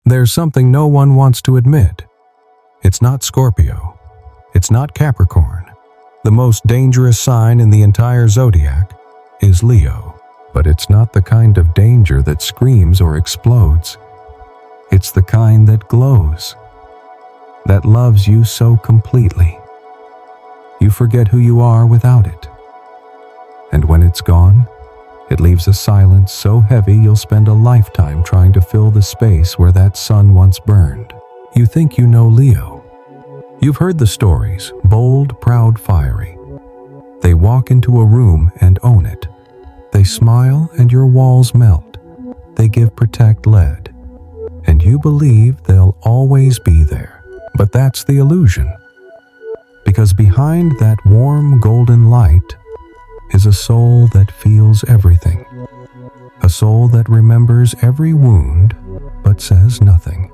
There's something no one wants to admit. It's not Scorpio. It's not Capricorn. The most dangerous sign in the entire zodiac is Leo. But it's not the kind of danger that screams or explodes. It's the kind that glows, that loves you so completely. You forget who you are without it. And when it's gone, it leaves a silence so heavy you'll spend a lifetime trying to fill the space where that sun once burned. You think you know Leo. You've heard the stories, bold, proud, fiery. They walk into a room and own it. They smile and your walls melt. They give protect lead. And you believe they'll always be there. But that's the illusion. Because behind that warm golden light is a soul that feels everything. A soul that remembers every wound but says nothing.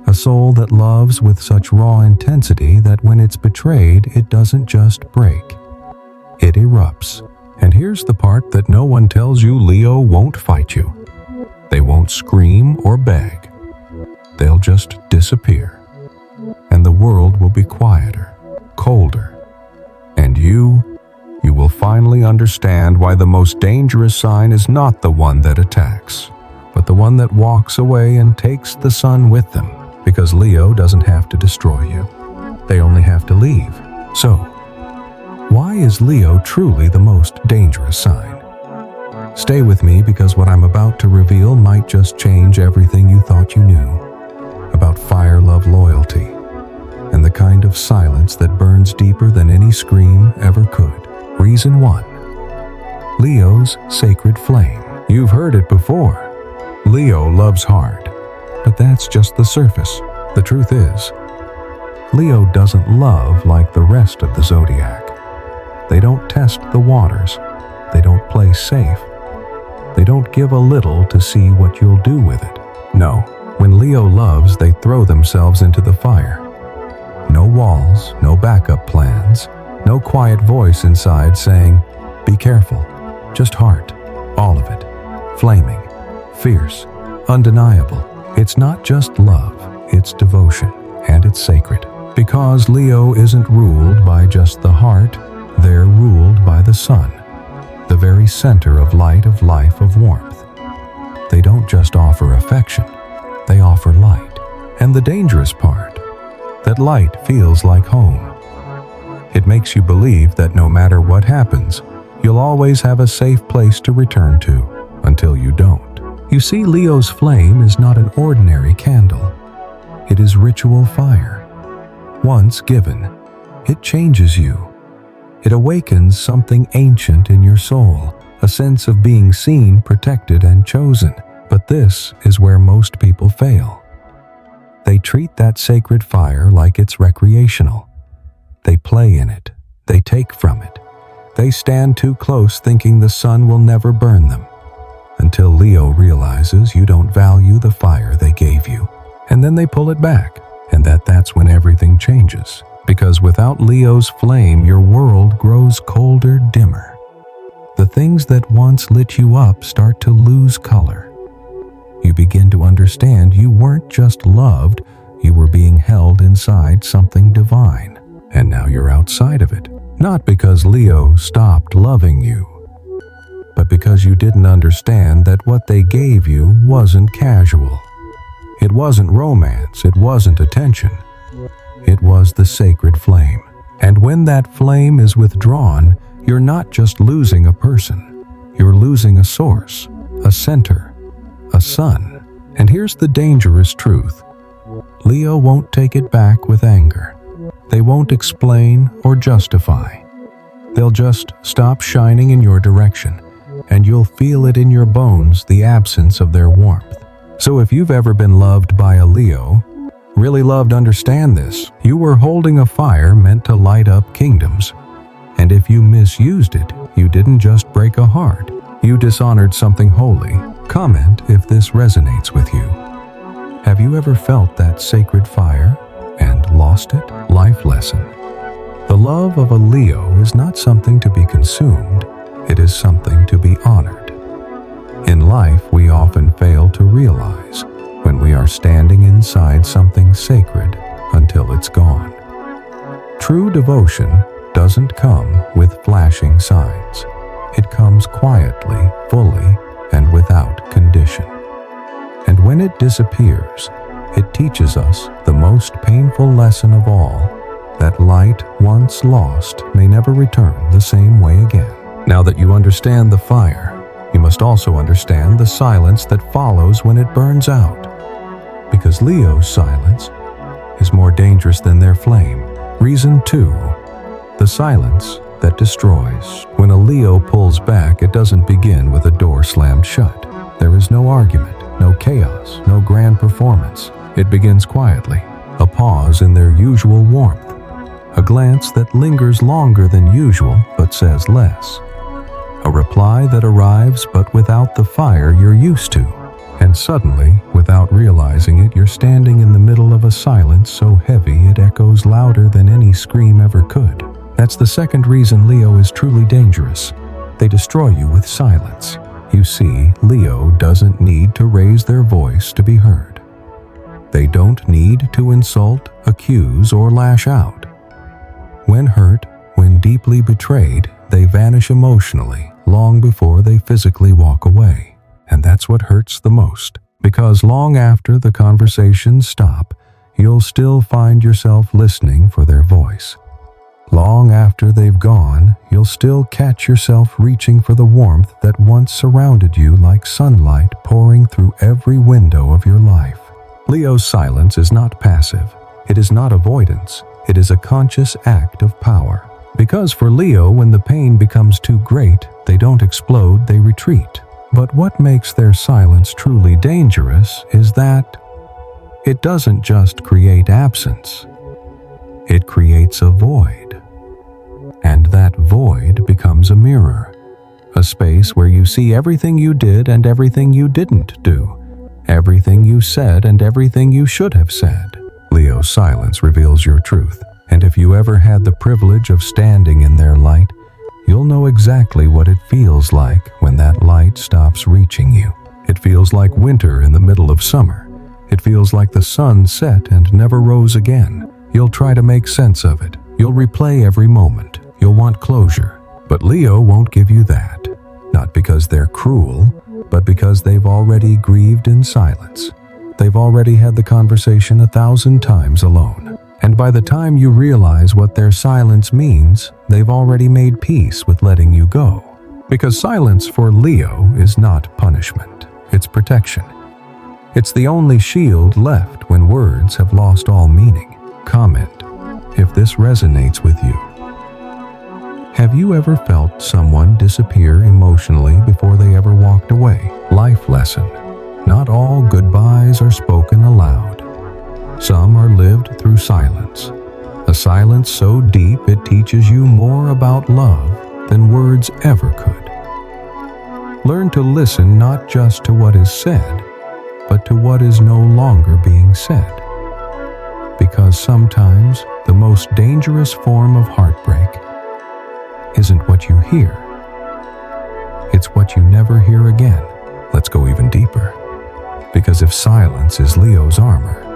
A soul that loves with such raw intensity that when it's betrayed, it doesn't just break. It erupts. And here's the part that no one tells you: Leo won't fight you. They won't scream or beg. They'll just disappear. And the world will be quieter, colder. And you will finally understand why the most dangerous sign is not the one that attacks, but the one that walks away and takes the sun with them. Because Leo doesn't have to destroy you. They only have to leave. So, why is Leo truly the most dangerous sign? Stay with me, because what I'm about to reveal might just change everything you thought you knew about fire, love, loyalty, and the kind of silence that burns deeper than any scream ever could. Reason 1. Leo's sacred flame. You've heard it before. Leo loves hard, but that's just the surface. The truth is, Leo doesn't love like the rest of the zodiac. They don't test the waters. They don't play safe. They don't give a little to see what you'll do with it. No, when Leo loves, they throw themselves into the fire. No walls, no backup plans, no quiet voice inside saying, "Be careful." Just heart, all of it. Flaming, fierce, undeniable. It's not just love, it's devotion, and it's sacred. Because Leo isn't ruled by just the heart, they're ruled by the sun, the very center of light, of life, of warmth. They don't just offer affection, they offer light. And the dangerous part, that light feels like home. It makes you believe that no matter what happens, you'll always have a safe place to return to, until you don't. You see, Leo's flame is not an ordinary candle. It is ritual fire. Once given, it changes you. It awakens something ancient in your soul, a sense of being seen, protected, and chosen. But this is where most people fail. They treat that sacred fire like it's recreational. They play in it. They take from it. They stand too close, thinking the sun will never burn them. Until Leo realizes you don't value the fire they gave you. And then they pull it back. And that's when everything changes. Because without Leo's flame, your world grows colder, dimmer. The things that once lit you up start to lose color. You begin to understand you weren't just loved, you were being held inside something divine. And now you're outside of it. Not because Leo stopped loving you, but because you didn't understand that what they gave you wasn't casual. It wasn't romance, it wasn't attention. It was the sacred flame. And when that flame is withdrawn, you're not just losing a person. You're losing a source, a center, a sun. And here's the dangerous truth. Leo won't take it back with anger. They won't explain or justify. They'll just stop shining in your direction, and you'll feel it in your bones, the absence of their warmth. So if you've ever been loved by a Leo, really loved, understand this. You were holding a fire meant to light up kingdoms. And if you misused it, you didn't just break a heart. You dishonored something holy. Comment if this resonates with you. Have you ever felt that sacred fire and lost it? Life lesson. The love of a Leo is not something to be consumed. It is something to be honored. In life, we often fail to realize when when we are standing inside something sacred until it's gone. True devotion doesn't come with flashing signs. It comes quietly, fully, and without condition. And when it disappears, it teaches us the most painful lesson of all, that light once lost may never return the same way again. Now that you understand the fire, you must also understand the silence that follows when it burns out. Because Leo's silence is more dangerous than their flame. Reason 2, the silence that destroys. When a Leo pulls back, it doesn't begin with a door slammed shut. There is no argument, no chaos, no grand performance. It begins quietly, a pause in their usual warmth, a glance that lingers longer than usual but says less, a reply that arrives but without the fire you're used to. And suddenly, without realizing it, you're standing in the middle of a silence so heavy it echoes louder than any scream ever could. That's the second reason Leo is truly dangerous. They destroy you with silence. You see, Leo doesn't need to raise their voice to be heard. They don't need to insult, accuse, or lash out. When hurt, when deeply betrayed, they vanish emotionally, long before they physically walk away. And that's what hurts the most, because long after the conversations stop, you'll still find yourself listening for their voice. Long after they've gone, you'll still catch yourself reaching for the warmth that once surrounded you like sunlight pouring through every window of your life. Leo's silence is not passive. It is not avoidance. It is a conscious act of power. Because for Leo, when the pain becomes too great, they don't explode, they retreat. But what makes their silence truly dangerous is that it doesn't just create absence. It creates a void. And that void becomes a mirror, a space where you see everything you did and everything you didn't do, everything you said and everything you should have said. Leo's silence reveals your truth, and if you ever had the privilege of standing in their light, you'll know exactly what it feels like when that light stops reaching you. It feels like winter in the middle of summer. It feels like the sun set and never rose again. You'll try to make sense of it. You'll replay every moment. You'll want closure. But Leo won't give you that. Not because they're cruel, but because they've already grieved in silence. They've already had the conversation 1,000 times alone. And by the time you realize what their silence means, they've already made peace with letting you go. Because silence for Leo is not punishment. It's protection. It's the only shield left when words have lost all meaning. Comment if this resonates with you. Have you ever felt someone disappear emotionally before they ever walked away? Life lesson. Not all goodbyes are spoken aloud. Some are lived through silence. A silence so deep it teaches you more about love than words ever could. Learn to listen not just to what is said, but to what is no longer being said. Because sometimes the most dangerous form of heartbreak isn't what you hear. It's what you never hear again. Let's go even deeper. Because if silence is Leo's armor,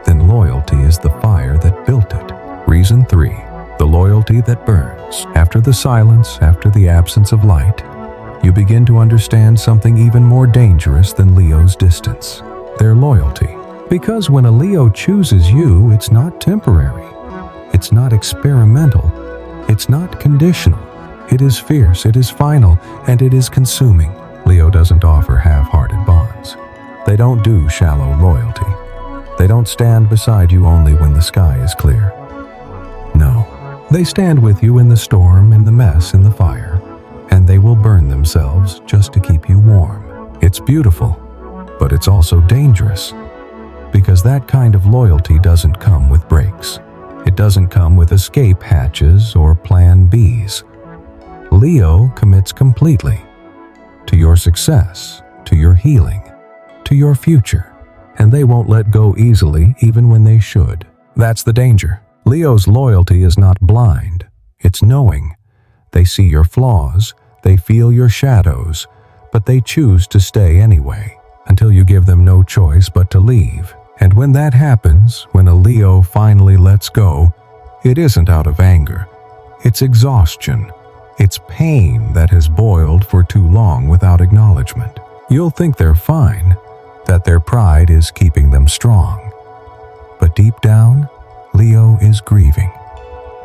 then loyalty is the fire that built it. Reason 3, the loyalty that burns. After the silence, after the absence of light, you begin to understand something even more dangerous than Leo's distance. Their loyalty. Because when a Leo chooses you, it's not temporary. It's not experimental. It's not conditional. It is fierce, it is final, and it is consuming. Leo doesn't offer half-hearted bonds. They don't do shallow loyalty. They don't stand beside you only when the sky is clear. No, they stand with you in the storm, in the mess, in the fire, and they will burn themselves just to keep you warm. It's beautiful, but it's also dangerous, because that kind of loyalty doesn't come with breaks. It doesn't come with escape hatches or plan Bs. Leo commits completely to your success, to your healing, to your future. And they won't let go easily even when they should. That's the danger. Leo's loyalty is not blind. It's knowing. They see your flaws, they feel your shadows, but they choose to stay anyway. until you give them no choice but to leave. And when that happens, when a Leo finally lets go, it isn't out of anger. It's exhaustion. It's pain that has boiled for too long without acknowledgement. You'll think they're fine, that their pride is keeping them strong. But deep down, Leo is grieving.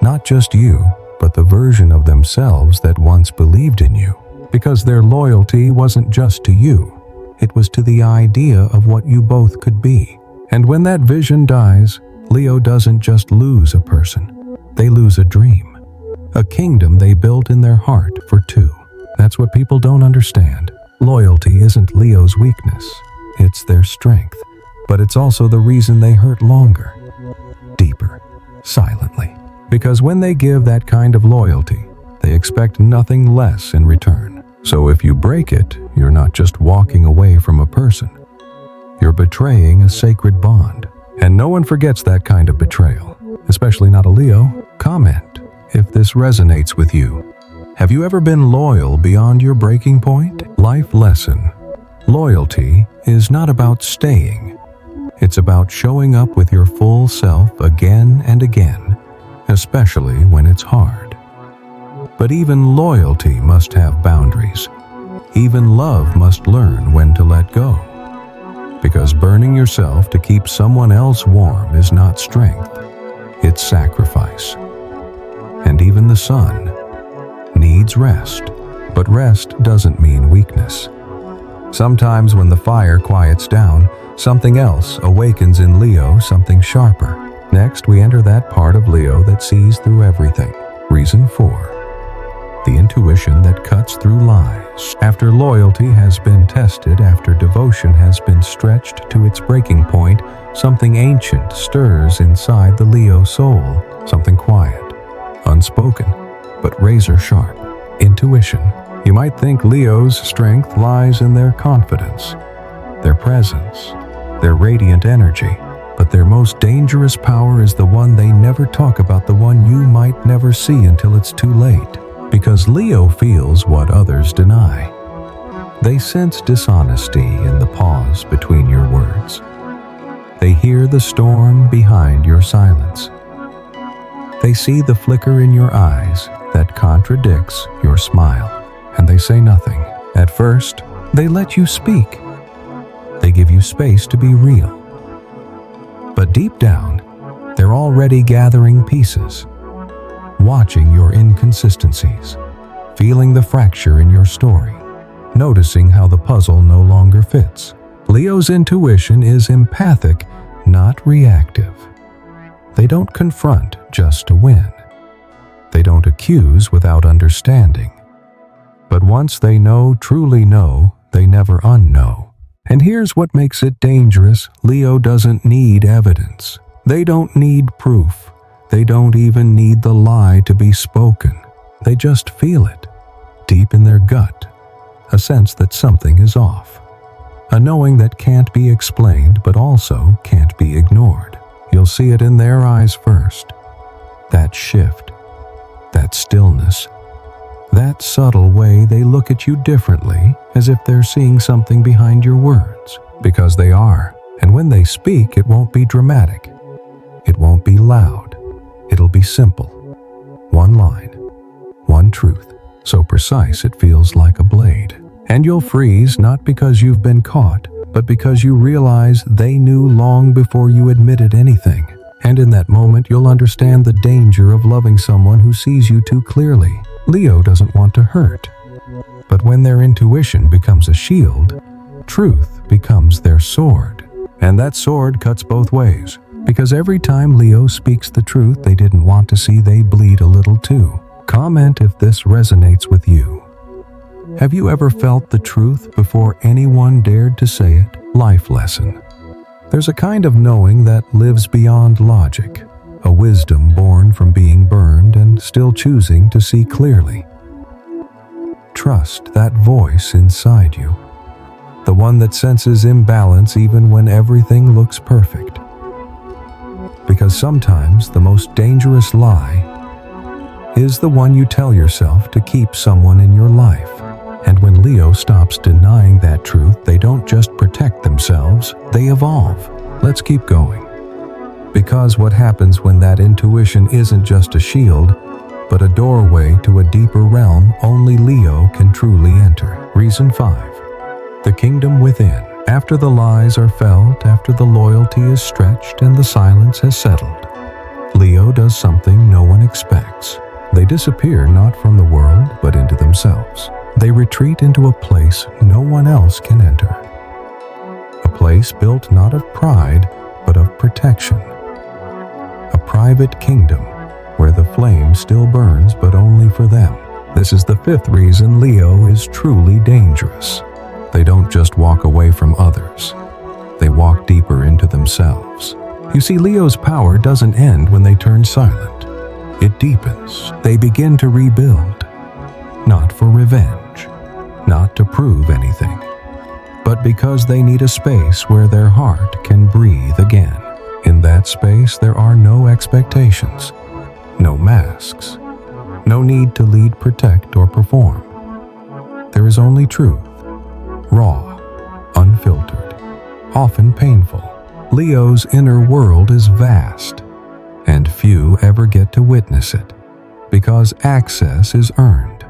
Not just you, but the version of themselves that once believed in you. Because their loyalty wasn't just to you, it was to the idea of what you both could be. And when that vision dies, Leo doesn't just lose a person. They lose a dream. A kingdom they built in their heart for two. That's what people don't understand. Loyalty isn't Leo's weakness. It's their strength. But it's also the reason they hurt longer, deeper, silently. Because when they give that kind of loyalty, they expect nothing less in return. So if you break it, you're not just walking away from a person. You're betraying a sacred bond. And no one forgets that kind of betrayal, especially not a Leo. Comment if this resonates with you. Have you ever been loyal beyond your breaking point? Life lesson. Loyalty is not about staying. It's about showing up with your full self again and again, especially when it's hard. But even loyalty must have boundaries. Even love must learn when to let go. Because burning yourself to keep someone else warm is not strength, it's sacrifice. And even the sun needs rest, but rest doesn't mean weakness. Sometimes when the fire quiets down, something else awakens in Leo, something sharper. Next, we enter that part of Leo that sees through everything. Reason 4. The intuition that cuts through lies. After loyalty has been tested, after devotion has been stretched to its breaking point, something ancient stirs inside the Leo soul. Something quiet, unspoken, but razor sharp. Intuition. You might think Leo's strength lies in their confidence, their presence, their radiant energy. But their most dangerous power is the one they never talk about, the one you might never see until it's too late. Because Leo feels what others deny. They sense dishonesty in the pause between your words. They hear the storm behind your silence. They see the flicker in your eyes that contradicts your smile. And they say nothing. At first, they let you speak. They give you space to be real. But deep down, they're already gathering pieces, watching your inconsistencies, feeling the fracture in your story, noticing how the puzzle no longer fits. Leo's intuition is empathic, not reactive. They don't confront just to win. They don't accuse without understanding. But once they know, truly know, they never unknow. And here's what makes it dangerous. Leo doesn't need evidence. They don't need proof. They don't even need the lie to be spoken. They just feel it, deep in their gut, a sense that something is off. A knowing that can't be explained, but also can't be ignored. You'll see it in their eyes first. That shift, that stillness, that subtle way they look at you differently, as if they're seeing something behind your words. Because they are. And when they speak, it won't be dramatic. It won't be loud. It'll be simple. One line, one truth, so precise it feels like a blade. And you'll freeze not because you've been caught, but because you realize they knew long before you admitted anything. And in that moment, you'll understand the danger of loving someone who sees you too clearly. Leo doesn't want to hurt. But when their intuition becomes a shield, truth becomes their sword. And that sword cuts both ways. Because every time Leo speaks the truth they didn't want to see, they bleed a little too. Comment if this resonates with you. Have you ever felt the truth before anyone dared to say it? Life lesson. There's a kind of knowing that lives beyond logic, a wisdom born from being burned and still choosing to see clearly. Trust that voice inside you, the one that senses imbalance even when everything looks perfect. Because sometimes the most dangerous lie is the one you tell yourself to keep someone in your life. And when Leo stops denying that truth, they don't just protect themselves, they evolve. Let's keep going. Because what happens when that intuition isn't just a shield, but a doorway to a deeper realm only Leo can truly enter. Reason 5. The kingdom within. After the lies are felt, after the loyalty is stretched and the silence has settled, Leo does something no one expects. They disappear not from the world, but into themselves. They retreat into a place no one else can enter. A place built not of pride, but of protection. A private kingdom where the flame still burns, but only for them. This is the 5th reason Leo is truly dangerous. They don't just walk away from others. They walk deeper into themselves. You see, Leo's power doesn't end when they turn silent. It deepens. They begin to rebuild. Not for revenge, not to prove anything, but because they need a space where their heart can breathe again. In that space, there are no expectations, no masks, no need to lead, protect, or perform. There is only truth, raw, unfiltered, often painful. Leo's inner world is vast, and few ever get to witness it, because access is earned.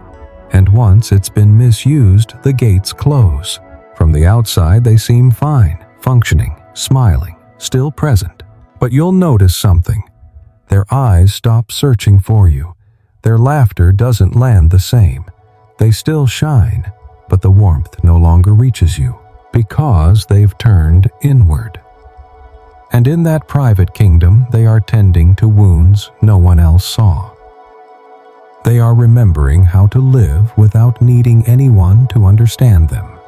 And once it's been misused, the gates close. From the outside, they seem fine, functioning, smiling, still present. But you'll notice something. Their eyes stop searching for you. Their laughter doesn't land the same. They still shine, but the warmth no longer reaches you, because they've turned inward. And in that private kingdom, they are tending to wounds no one else saw. They are remembering how to live without needing anyone to understand them.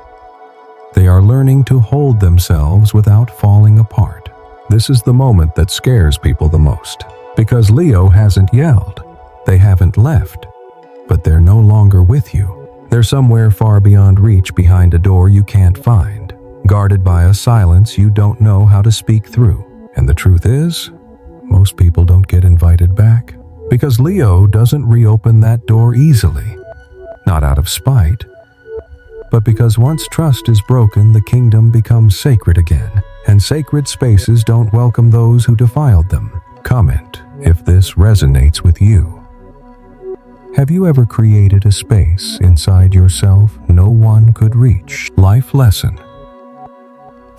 They are learning to hold themselves without falling apart. This is the moment that scares people the most, because Leo hasn't yelled. They haven't left, but they're no longer with you. They're somewhere far beyond reach, behind a door you can't find, guarded by a silence you don't know how to speak through. And the truth is, most people don't get invited back, because Leo doesn't reopen that door easily. Not out of spite, but because once trust is broken, the kingdom becomes sacred again, and sacred spaces don't welcome those who defiled them. Comment if this resonates with you. Have you ever created a space inside yourself no one could reach? Life lesson.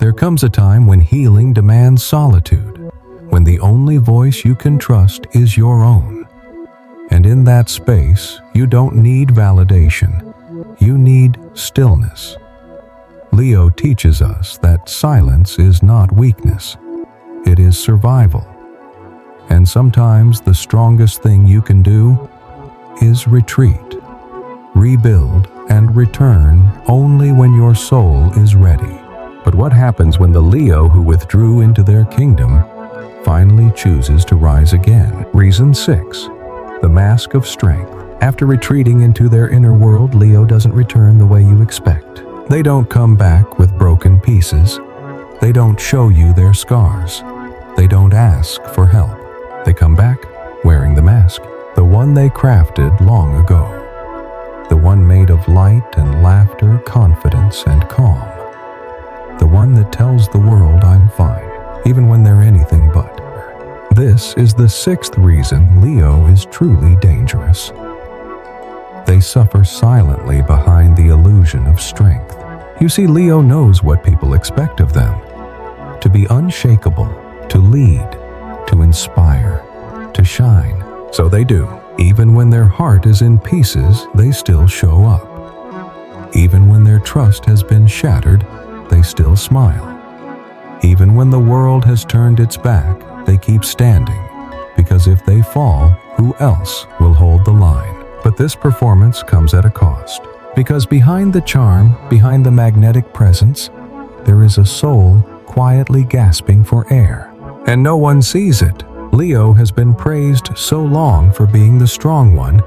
There comes a time when healing demands solitude, when the only voice you can trust is your own. And in that space, you don't need validation. You need stillness. Leo teaches us that silence is not weakness. It is survival. And sometimes the strongest thing you can do is retreat, rebuild, and return only when your soul is ready. But what happens when the Leo who withdrew into their kingdom finally chooses to rise again? Reason 6. The mask of strength. After retreating into their inner world, Leo doesn't return the way you expect. They don't come back with broken pieces. They don't show you their scars. They don't ask for help. They come back wearing the mask, the one they crafted long ago. The one made of light and laughter, confidence and calm. The one that tells the world I'm fine, even when they're anything but. This is the 6th reason Leo is truly dangerous. They suffer silently behind the illusion of strength. You see, Leo knows what people expect of them. To be unshakable, to lead, to inspire, to shine. So they do. Even when their heart is in pieces, they still show up. Even when their trust has been shattered, they still smile. Even when the world has turned its back, they keep standing. Because if they fall, who else will hold the line? But this performance comes at a cost. Because behind the charm, behind the magnetic presence, there is a soul quietly gasping for air. And no one sees it. Leo has been praised so long for being the strong one,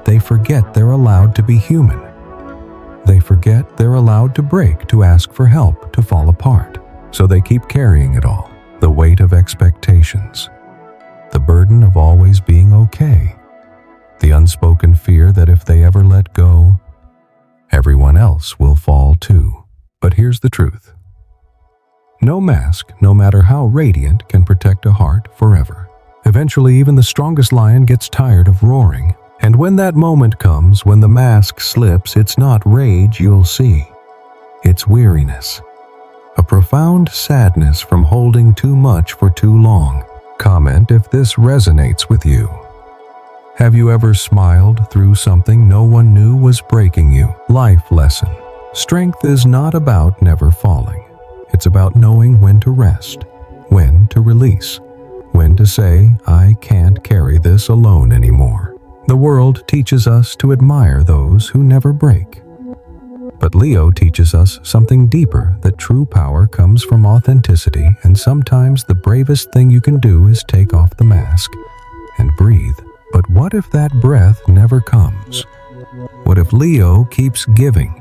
they forget they're allowed to be human. They forget they're allowed to break, to ask for help, to fall apart. So they keep carrying it all. The weight of expectations. The burden of always being okay. The unspoken fear that if they ever let go, everyone else will fall too. But here's the truth. No mask, no matter how radiant, can protect a heart forever. Eventually, even the strongest lion gets tired of roaring. And when that moment comes, when the mask slips, it's not rage you'll see. It's weariness. A profound sadness from holding too much for too long. Comment if this resonates with you. Have you ever smiled through something no one knew was breaking you? Life lesson. Strength is not about never falling. It's about knowing when to rest, when to release, when to say, I can't carry this alone anymore. The world teaches us to admire those who never break. But Leo teaches us something deeper, that true power comes from authenticity, and sometimes the bravest thing you can do is take off the mask and breathe. But what if that breath never comes? What if Leo keeps giving,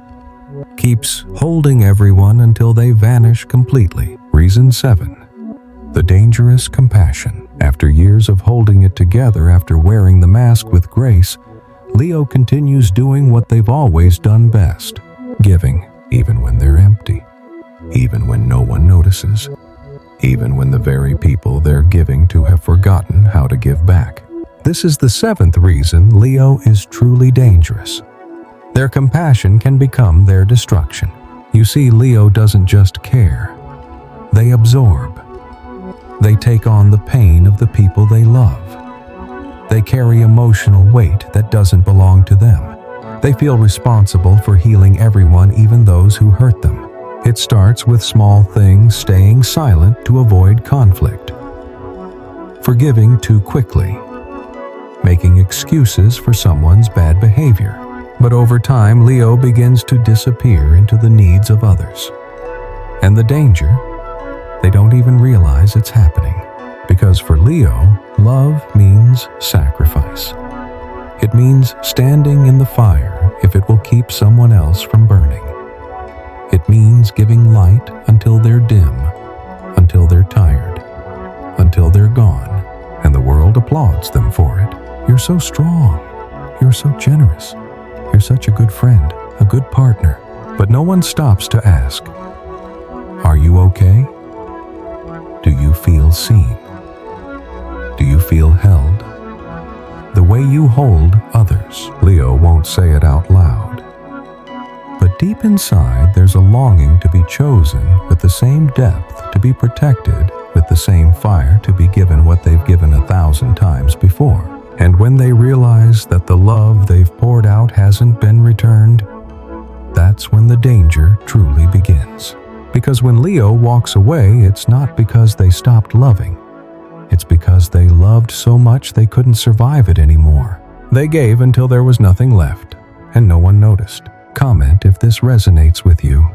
keeps holding everyone until they vanish completely? Reason 7. The dangerous compassion. After years of holding it together, after wearing the mask with grace, Leo continues doing what they've always done best. Giving, even when they're empty, even when no one notices, even when the very people they're giving to have forgotten how to give back. This is the 7th reason Leo is truly dangerous. Their compassion can become their destruction. You see, Leo doesn't just care. They absorb. They take on the pain of the people they love. They carry emotional weight that doesn't belong to them. They feel responsible for healing everyone, even those who hurt them. It starts with small things, staying silent to avoid conflict, forgiving too quickly, making excuses for someone's bad behavior. But over time, Leo begins to disappear into the needs of others. And the danger, they don't even realize it's happening. Because for Leo, love means sacrifice. It means standing in the fire if it will keep someone else from burning. It means giving light until they're dim, until they're tired, until they're gone, and the world applauds them for it. You're so strong. You're so generous. You're such a good friend, a good partner. But no one stops to ask, are you okay? Do you feel seen? Do you feel held? The way you hold others. Leo won't say it out loud. But deep inside, there's a longing to be chosen with the same depth, to be protected with the same fire, to be given what they've given 1,000 times before. And when they realize that the love they've poured out hasn't been returned, that's when the danger truly begins. Because when Leo walks away, it's not because they stopped loving. It's because they loved so much they couldn't survive it anymore. They gave until there was nothing left, and no one noticed. Comment if this resonates with you.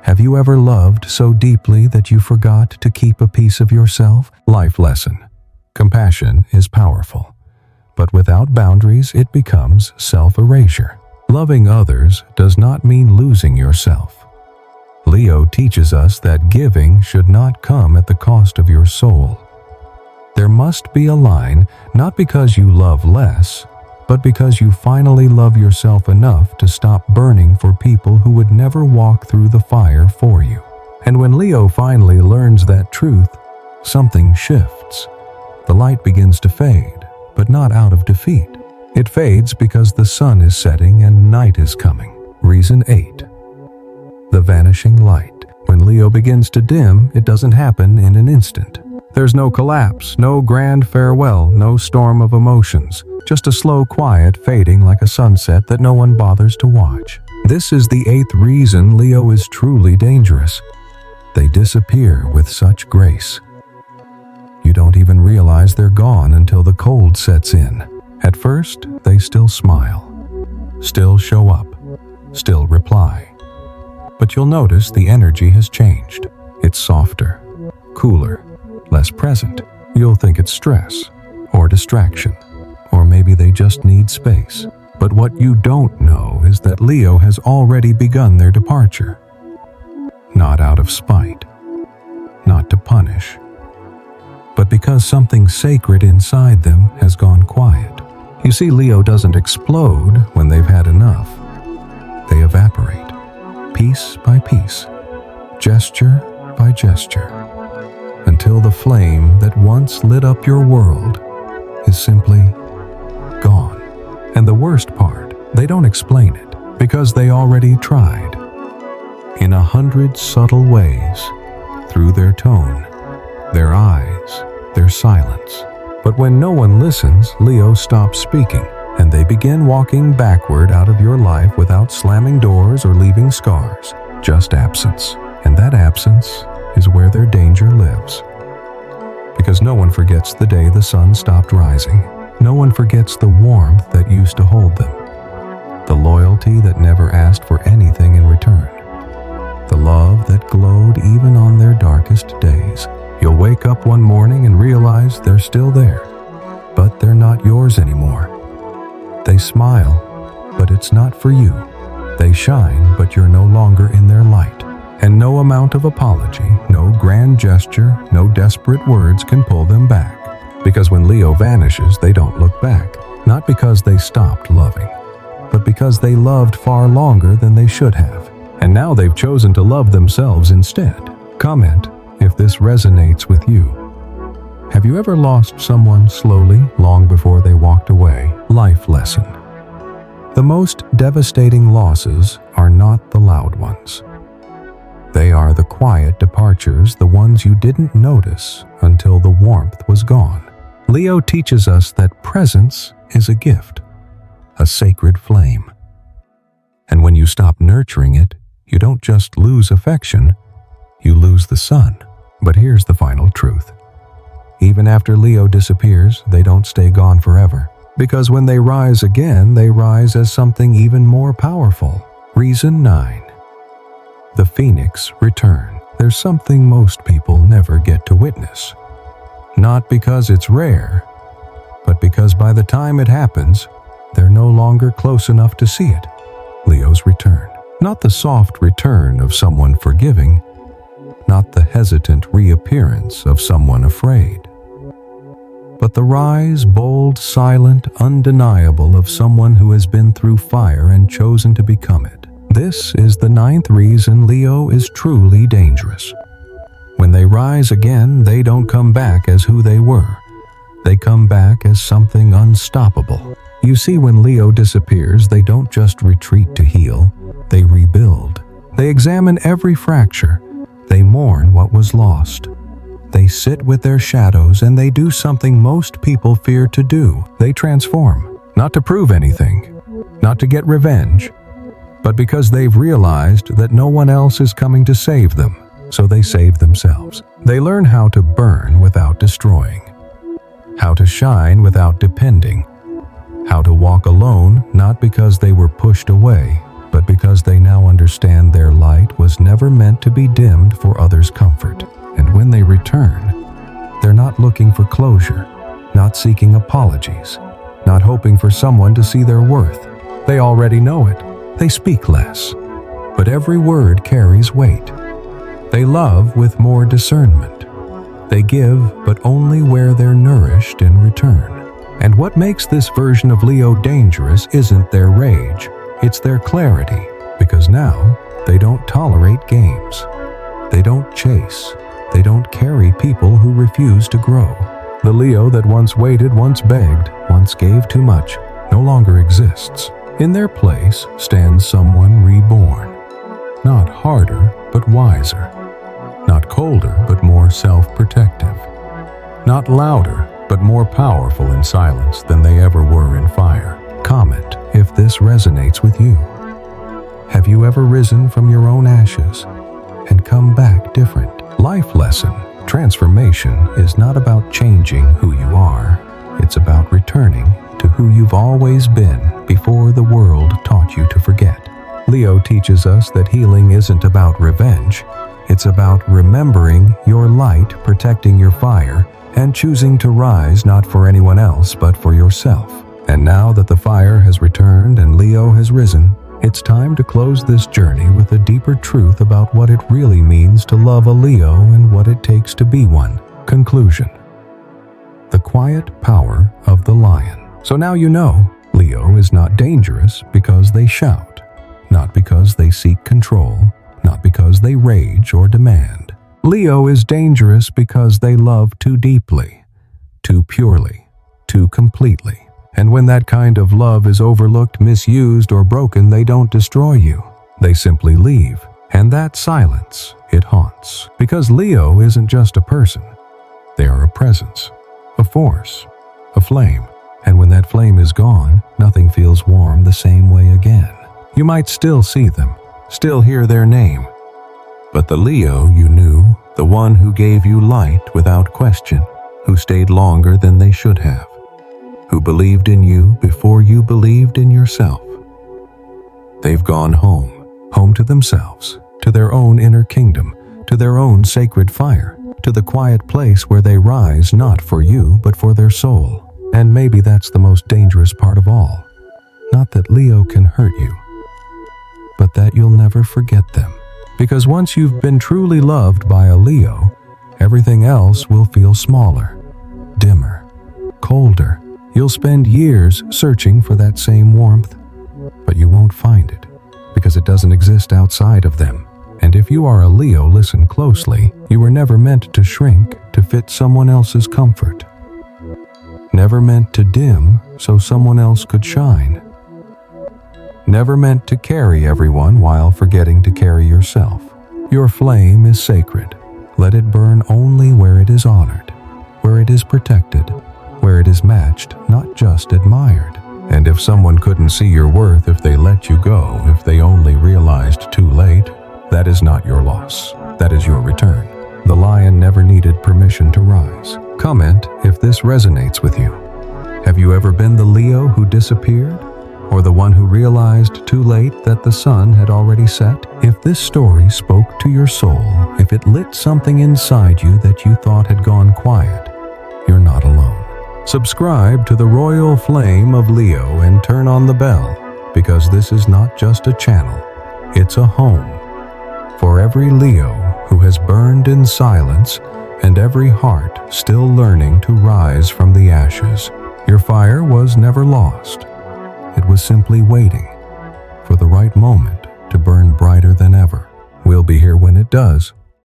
Have you ever loved so deeply that you forgot to keep a piece of yourself? Life lesson. Compassion is powerful, but without boundaries, it becomes self-erasure. Loving others does not mean losing yourself. Leo teaches us that giving should not come at the cost of your soul. There must be a line, not because you love less, but because you finally love yourself enough to stop burning for people who would never walk through the fire for you. And when Leo finally learns that truth, something shifts. The light begins to fade, but not out of defeat. It fades because the sun is setting and night is coming. Reason 8. The vanishing light. When Leo begins to dim, it doesn't happen in an instant. There's no collapse, no grand farewell, no storm of emotions. Just a slow quiet fading like a sunset that no one bothers to watch. This is the 8th reason Leo is truly dangerous. They disappear with such grace. You don't even realize they're gone until the cold sets in. At first, they still smile, still show up, still reply. But you'll notice the energy has changed. It's softer, cooler, less present. You'll think it's stress, or distraction, or maybe they just need space. But what you don't know is that Leo has already begun their departure. Not out of spite, not to punish, but because something sacred inside them has gone quiet. You see, Leo doesn't explode when they've had enough. they evaporate, piece by piece, gesture by gesture, until the flame that once lit up your world is simply gone. And the worst part, they don't explain it, because they already tried. In 100 subtle ways, through their tone, their eyes, their silence. But when no one listens, Leo stops speaking, and they begin walking backward out of your life without slamming doors or leaving scars, just absence. And that absence is where their danger lives. Because no one forgets the day the sun stopped rising. No one forgets the warmth that used to hold them. The loyalty that never asked for anything in return. The love that glowed even on their darkest days. You'll wake up one morning and realize they're still there, but they're not yours anymore. They smile, but it's not for you. They shine, but you're no longer in their light. And no amount of apology, no grand gesture, no desperate words can pull them back. Because when Leo vanishes, they don't look back. Not because they stopped loving, but because they loved far longer than they should have. And now they've chosen to love themselves instead. Comment if this resonates with you. Have you ever lost someone slowly, long before they walked away? Life lesson. The most devastating losses are not the loud ones. They are the quiet departures, the ones you didn't notice until the warmth was gone. Leo teaches us that presence is a gift, a sacred flame. And when you stop nurturing it, you don't just lose affection, you lose the sun. But here's the final truth. Even after Leo disappears, they don't stay gone forever. Because when they rise again, they rise as something even more powerful. Reason 9. The phoenix return. There's something most people never get to witness. Not because it's rare, but because by the time it happens, they're no longer close enough to see it. Leo's return. Not the soft return of someone forgiving, not the hesitant reappearance of someone afraid, but the rise, bold, silent, undeniable of someone who has been through fire and chosen to become it. This is the 9th reason Leo is truly dangerous. When they rise again, they don't come back as who they were. They come back as something unstoppable. You see, when Leo disappears, they don't just retreat to heal, they rebuild. They examine every fracture. They mourn what was lost. They sit with their shadows and they do something most people fear to do. They transform, not to prove anything, not to get revenge, but because they've realized that no one else is coming to save them, so they save themselves. They learn how to burn without destroying, how to shine without depending, how to walk alone, not because they were pushed away, but because they now understand their light was never meant to be dimmed for others' comfort. And when they return, they're not looking for closure, not seeking apologies, not hoping for someone to see their worth. They already know it. They speak less, but every word carries weight. They love with more discernment. They give, but only where they're nourished in return. And what makes this version of Leo dangerous isn't their rage, it's their clarity, because now they don't tolerate games. They don't chase. They don't carry people who refuse to grow. The Leo that once waited, once begged, once gave too much, no longer exists. In their place stands someone reborn. Not harder, but wiser. Not colder, but more self-protective. Not louder, but more powerful in silence than they ever were in fire. Comment if this resonates with you. Have you ever risen from your own ashes and come back different? Life lesson. Transformation is not about changing who you are. It's about returning to who you've always been before the world taught you to forget. Leo teaches us that healing isn't about revenge. It's about remembering your light, protecting your fire, and choosing to rise not for anyone else but for yourself. And now that the fire has returned and Leo has risen, it's time to close this journey with a deeper truth about what it really means to love a Leo and what it takes to be one. Conclusion. The quiet power of the lion. So now you know, Leo is not dangerous because they shout, not because they seek control, not because they rage or demand. Leo is dangerous because they love too deeply, too purely, too completely. And when that kind of love is overlooked, misused, or broken, they don't destroy you. They simply leave. And that silence, it haunts. Because Leo isn't just a person. They are a presence, a force, a flame. And when that flame is gone, nothing feels warm the same way again. You might still see them, still hear their name. But the Leo you knew, the one who gave you light without question, who stayed longer than they should have, who believed in you before you believed in yourself. They've gone home to themselves, to their own inner kingdom, to their own sacred fire, to the quiet place where they rise not for you but for their soul. And maybe that's the most dangerous part of all. Not that Leo can hurt you, but that you'll never forget them. Because once you've been truly loved by a Leo, everything else will feel smaller, dimmer, colder. You'll spend years searching for that same warmth, but you won't find it, because it doesn't exist outside of them. And if you are a Leo, listen closely. You were never meant to shrink to fit someone else's comfort. Never meant to dim so someone else could shine. Never meant to carry everyone while forgetting to carry yourself. Your flame is sacred. Let it burn only where it is honored, where it is protected, where it is matched, not just admired. And if someone couldn't see your worth, if they let you go, if they only realized too late, that is not your loss. That is your return. The lion never needed permission to rise. Comment if this resonates with you. Have you ever been the Leo who disappeared? Or the one who realized too late that the sun had already set? If this story spoke to your soul, if it lit something inside you that you thought had gone quiet, you're not alone. Subscribe to the Royal Flame of Leo and turn on the bell, because this is not just a channel, it's a home. For every Leo who has burned in silence and every heart still learning to rise from the ashes. Your fire was never lost. It was simply waiting for the right moment to burn brighter than ever. We'll be here when it does.